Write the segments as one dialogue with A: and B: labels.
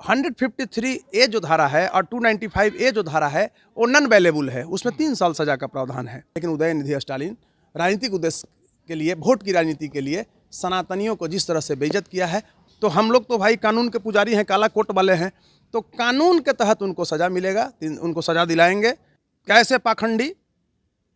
A: 153 ए जो धारा है और 295 ए जो धारा है वो नॉन अवेलेबल है, उसमें 3 साल सजा का प्रावधान है। लेकिन उदयनिधि स्टालिन राजनीतिक उद्देश्य के लिए, वोट की राजनीति के लिए सनातनियों को जिस तरह से बेइज्जत किया है, तो हम लोग तो भाई कानून के पुजारी हैं, काला कोट वाले हैं, तो कानून के तहत उनको सजा मिलेगा, उनको सजा दिलाएंगे। कैसे पाखंडी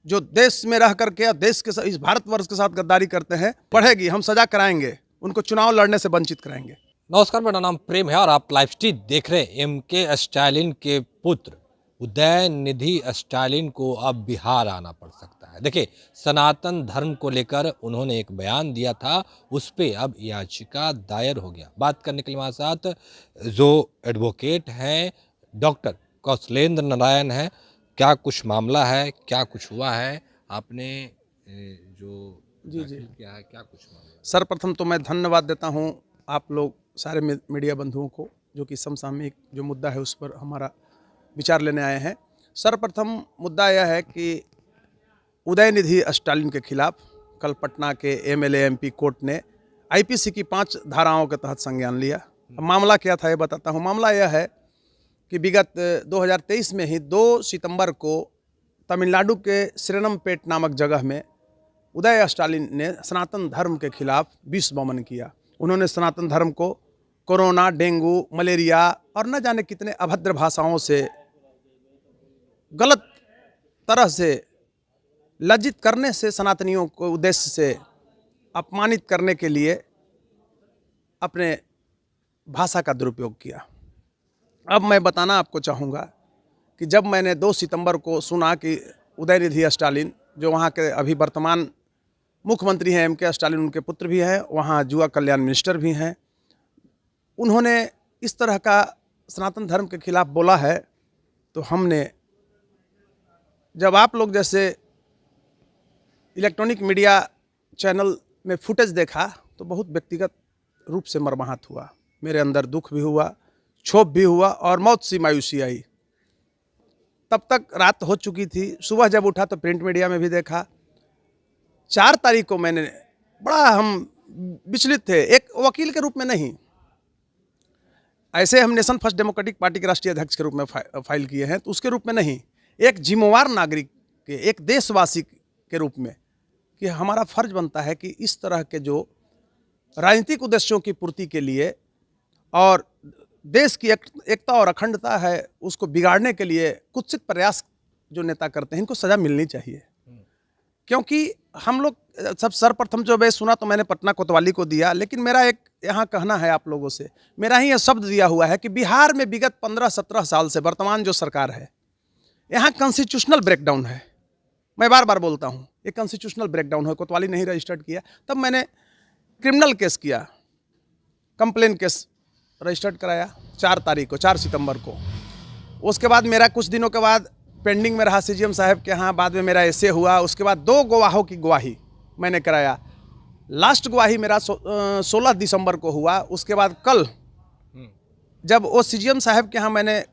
A: जो देश में रह करके और देश के इस भारतवर्ष के साथ गद्दारी करते हैं, बढ़ेगी, हम सजा कराएंगे, उनको चुनाव लड़ने से वंचित कराएंगे।
B: नमस्कार, मेरा नाम प्रेम है और आप लाइव स्ट्रीम देख रहे हैं। एमके स्टालिन के पुत्र उदयनिधि स्टालिन को अब बिहार आना पड़ सकता है। देखिए, सनातन धर्म को लेकर उन्होंने एक बयान दिया था, उस पर अब याचिका दायर हो गया। बात करने के लिए हमारे साथ जो एडवोकेट हैं डॉक्टर कौशलेंद्र नारायण हैं। क्या कुछ मामला है, क्या कुछ हुआ है, आपने जो
A: जी
B: क्या है, क्या कुछ मामला?
A: सर्वप्रथम तो मैं धन्यवाद देता हूँ आप लोग सारे मीडिया बंधुओं को, जो कि समसामयिक जो मुद्दा है उस पर हमारा विचार लेने आए हैं। सर्वप्रथम मुद्दा यह है कि उदयनिधि स्टालिन के खिलाफ कल पटना के एमएलए एमपी कोर्ट ने आईपीसी की 5 धाराओं के तहत संज्ञान लिया। मामला क्या था ये बताता हूँ। मामला यह है कि विगत 2023 में ही 2 सितंबर को तमिलनाडु के श्रीरंगपेट नामक जगह में उदय स्टालिन ने सनातन धर्म के खिलाफ विष वमन किया। उन्होंने सनातन धर्म को कोरोना, डेंगू, मलेरिया और न जाने कितने अभद्र भाषाओं से गलत तरह से लज्जित करने से, सनातनियों को उद्देश्य से अपमानित करने के लिए अपने भाषा का दुरुपयोग किया। अब मैं बताना आपको चाहूँगा कि जब मैंने 2 सितंबर को सुना कि उदयनिधि स्टालिन, जो वहाँ के अभी वर्तमान मुख्यमंत्री हैं एमके स्टालिन, उनके पुत्र भी हैं, वहाँ युवा कल्याण मिनिस्टर भी हैं, उन्होंने इस तरह का सनातन धर्म के खिलाफ बोला है, तो हमने, जब आप लोग जैसे इलेक्ट्रॉनिक मीडिया चैनल में फुटेज देखा तो बहुत व्यक्तिगत रूप से मर्माहत हुआ। मेरे अंदर दुख भी हुआ, क्षोभ भी हुआ और मौत सी मायूसी आई। तब तक रात हो चुकी थी। सुबह जब उठा तो प्रिंट मीडिया में भी देखा। 4 तारीख को मैंने, बड़ा हम विचलित थे, एक वकील के रूप में नहीं, ऐसे हम नेशन फर्स्ट डेमोक्रेटिक पार्टी के राष्ट्रीय अध्यक्ष के रूप में फाइल किए हैं, तो उसके रूप में नहीं, एक जिम्मेवार नागरिक के, एक देशवासी के रूप में, कि हमारा फर्ज बनता है कि इस तरह के जो राजनीतिक उद्देश्यों की पूर्ति के लिए और देश की एकता और अखंडता है उसको बिगाड़ने के लिए कुत्सित प्रयास जो नेता करते हैं, इनको सजा मिलनी चाहिए। क्योंकि हम लोग सब, सर्वप्रथम जो मैं सुना तो मैंने पटना कोतवाली को दिया, लेकिन मेरा एक यहाँ कहना है आप लोगों से, मेरा ही यह शब्द दिया हुआ है कि बिहार में विगत 15-17 साल से वर्तमान जो सरकार है, यहाँ कॉन्स्टिट्यूशनल ब्रेकडाउन है। मैं बार बार बोलता हूँ, ये कॉन्स्टिट्यूशनल ब्रेकडाउन है। कोतवाली नहीं रजिस्टर्ड किया, तब मैंने क्रिमिनल केस किया, कंप्लेन केस रजिस्टर्ड कराया 4 तारीख को, 4 सितंबर को। उसके बाद मेरा कुछ दिनों के बाद पेंडिंग में रहा सीजीएम साहब के यहाँ, बाद में मेरा ऐसे हुआ। उसके बाद 2 गवाहों की गवाही मैंने कराया। लास्ट गवाही मेरा 16 दिसंबर को हुआ। उसके बाद कल जब वो सीजीएम साहब के यहाँ मैंने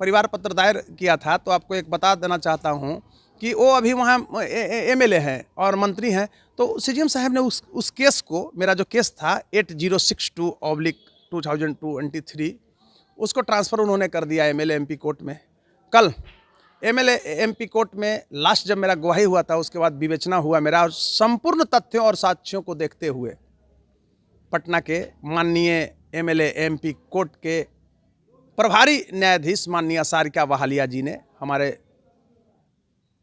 A: परिवार पत्र दायर किया था, तो आपको एक बता देना चाहता हूँ कि वो अभी वहाँ एमएलए हैं और मंत्री हैं, तो सीजीएम साहब ने उस केस को, मेरा जो केस था 8062/2023, उसको ट्रांसफ़र उन्होंने कर दिया एमएलए एमपी कोर्ट में। कल एमएलए एमपी कोर्ट में लास्ट जब मेरा गवाही हुआ था, उसके बाद विवेचना हुआ मेरा, और संपूर्ण तथ्यों और साक्ष्यों को देखते हुए पटना के माननीय एमएलए एमपी कोर्ट के प्रभारी न्यायाधीश माननीय सारिका बहालिया जी ने हमारे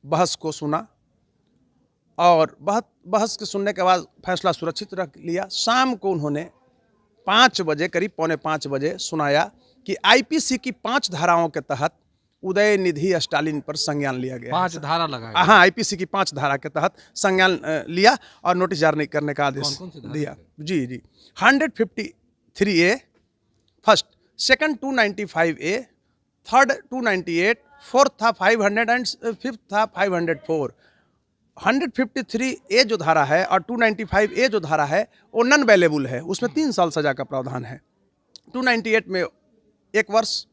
A: बहस को सुना, और बहस के सुनने के बाद फैसला सुरक्षित रख लिया। शाम को उन्होंने 5 बजे, करीब 4:45 बजे सुनाया कि आईपीसी की 5 धाराओं के तहत उदयनिधि स्टालिन पर संज्ञान लिया गया।
B: 5 धारा लगाया?
A: हाँ, आईपीसी की 5 धारा के तहत संज्ञान लिया और नोटिस जारी करने का आदेश दिया। जी 153 ए, फर्स्ट, सेकंड 295 ए, थर्ड 298, फोर्थ था 500 एंड फिफ्थ था 504। 153 ए जो धारा है और 295 ए जो धारा है वो नॉन अवेलेबल है, उसमें 3 साल सजा का प्रावधान है। 298 में 1 वर्ष,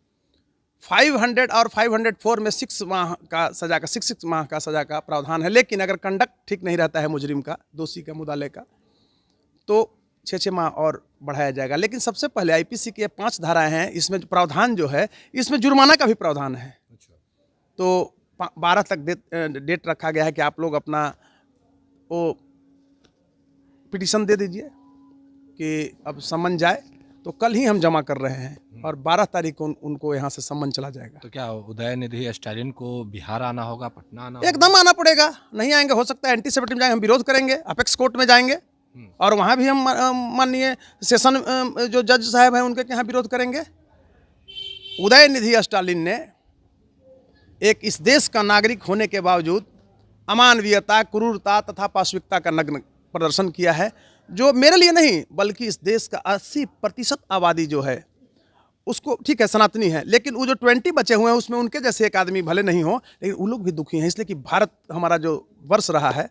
A: 500 और 504 में 6 माह का सजा का 6 माह का सजा का प्रावधान है। लेकिन अगर कंडक्ट ठीक नहीं रहता है मुजरिम का, दोषी का, मुदाले का, तो 6 माह और बढ़ाया जाएगा। लेकिन सबसे पहले आईपीसी की 5 धाराएं हैं, इसमें जो प्रावधान जो है, इसमें जुर्माना का भी प्रावधान है। तो 12 तक डेट रखा गया है कि आप लोग अपना वो पिटीशन दे दीजिए कि अब समन जाए। तो कल ही हम जमा कर रहे हैं और 12 तारीख को उनको यहाँ से समन चला जाएगा।
B: तो क्या उदयनिधि स्टालिन को बिहार आना होगा, पटना आना होगा?
A: एकदम आना पड़ेगा। नहीं आएंगे, हो सकता है एंटी सेवेटिव में जाएंगे, हम विरोध करेंगे, अपेक्स कोर्ट में जाएंगे और वहाँ भी हम माननीय सेशन जो जज साहब हैं उनके यहाँ विरोध करेंगे। उदयनिधि स्टालिन ने एक इस देश का नागरिक होने के बावजूद अमानवीयता, क्रूरता तथा पाशविकता का नग्न प्रदर्शन किया है, जो मेरे लिए नहीं बल्कि इस देश का 80% आबादी जो है उसको, ठीक है सनातनी है, लेकिन वो जो 20 बचे हुए हैं उसमें उनके जैसे एक आदमी भले नहीं हो, लेकिन वो लोग भी दुखी हैं। इसलिए कि भारत हमारा जो वर्ष रहा है,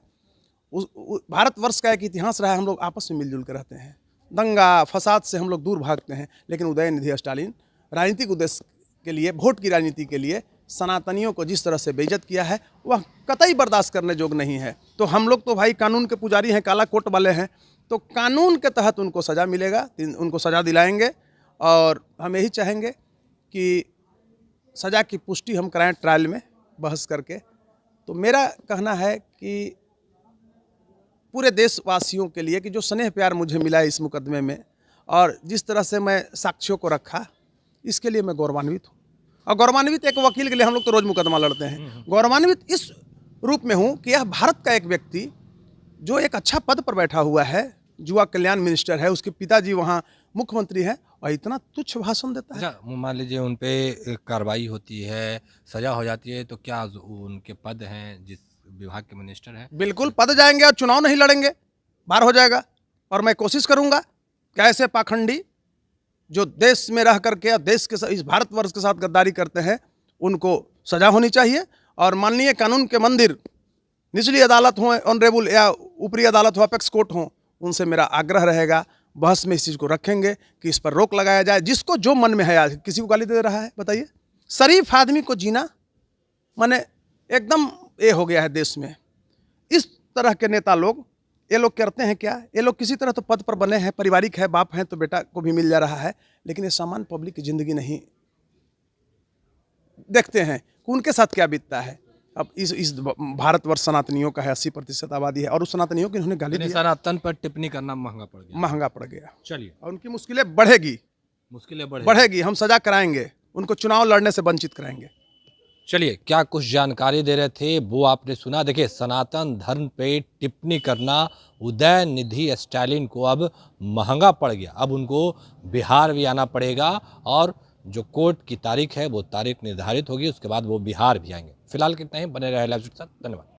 A: भारतवर्ष का एक इतिहास रहा है, हम लोग आपस में मिलजुल कर रहते हैं, दंगा फसाद से हम लोग दूर भागते हैं। लेकिन उदयनिधि स्टालिन राजनीतिक उद्देश्य के लिए, वोट की राजनीति के लिए सनातनियों को जिस तरह से बेइज्जत किया है वह कतई बर्दाश्त करने योग्य नहीं है। तो हम लोग तो भाई कानून के पुजारी हैं, काला कोट वाले हैं, तो कानून के तहत उनको सज़ा मिलेगा, उनको सज़ा दिलाएंगे और हम यही चाहेंगे कि सज़ा की पुष्टि हम कराएं ट्रायल में बहस करके। तो मेरा कहना है कि पूरे देशवासियों के लिए कि जो स्नेह प्यार मुझे मिला है इस मुकदमे में और जिस तरह से मैं साक्ष्यों को रखा, इसके लिए मैं गौरवान्वित हूँ। और गौरवान्वित एक वकील के लिए, हम लोग तो रोज़ मुकदमा लड़ते हैं, गौरवान्वित इस रूप में हूँ कि यह भारत का एक व्यक्ति जो एक अच्छा पद पर बैठा हुआ है, युवा कल्याण मिनिस्टर है, उसके पिताजी वहाँ मुख्यमंत्री हैं और इतना तुच्छ भाषण देता है।
B: अच्छा, मान लीजिए उन पे कार्रवाई होती है, सजा हो जाती है, तो क्या उनके पद हैं जिस विभाग के मिनिस्टर हैं?
A: बिल्कुल पद जाएंगे और चुनाव नहीं लड़ेंगे, बाहर हो जाएगा। और मैं कोशिश करूंगा कि ऐसे पाखंडी जो देश में रह करके और देश के इस भारतवर्ष के साथ गद्दारी करते हैं उनको सजा होनी चाहिए। और माननीय कानून के मंदिर, निचली अदालत हो, ऑनरेबल या ऊपरी अदालत हो, अपेक्स कोर्ट हो, उनसे मेरा आग्रह रहेगा, बहस में इस चीज़ को रखेंगे कि इस पर रोक लगाया जाए। जिसको जो मन में है, आज किसी को गाली दे रहा है बताइए? शरीफ आदमी को जीना माने एकदम ये हो गया है देश में। इस तरह के नेता लोग, ये लोग करते हैं क्या, ये लोग किसी तरह तो पद पर बने हैं, पारिवारिक है, बाप हैं तो बेटा को भी मिल जा रहा है, लेकिन ये सामान्य पब्लिक की ज़िंदगी नहीं देखते हैं कि उनके साथ क्या बीतता है। अब इस भारतवर्ष सनातनियों का है, 80% आबादी है और उस सनातनियों की उन्होंने गाली दी,
B: सनातन पर टिप्पणी करना महंगा पड़ गया।
A: चलिए, और उनकी मुश्किलें बढ़ेगी। हम सजा कराएंगे, उनको चुनाव लड़ने से वंचित कराएंगे।
B: चलिए, क्या कुछ जानकारी दे रहे थे वो आपने सुना। देखिए, सनातन धर्म पे टिप्पणी करना उदयनिधि स्टालिन को अब महंगा पड़ गया। अब उनको बिहार भी आना पड़ेगा और जो कोर्ट की तारीख है वो तारीख निर्धारित होगी, उसके बाद वो बिहार भी आएंगे। फिलहाल कितना ही, बने रहे लाइव के साथ। धन्यवाद।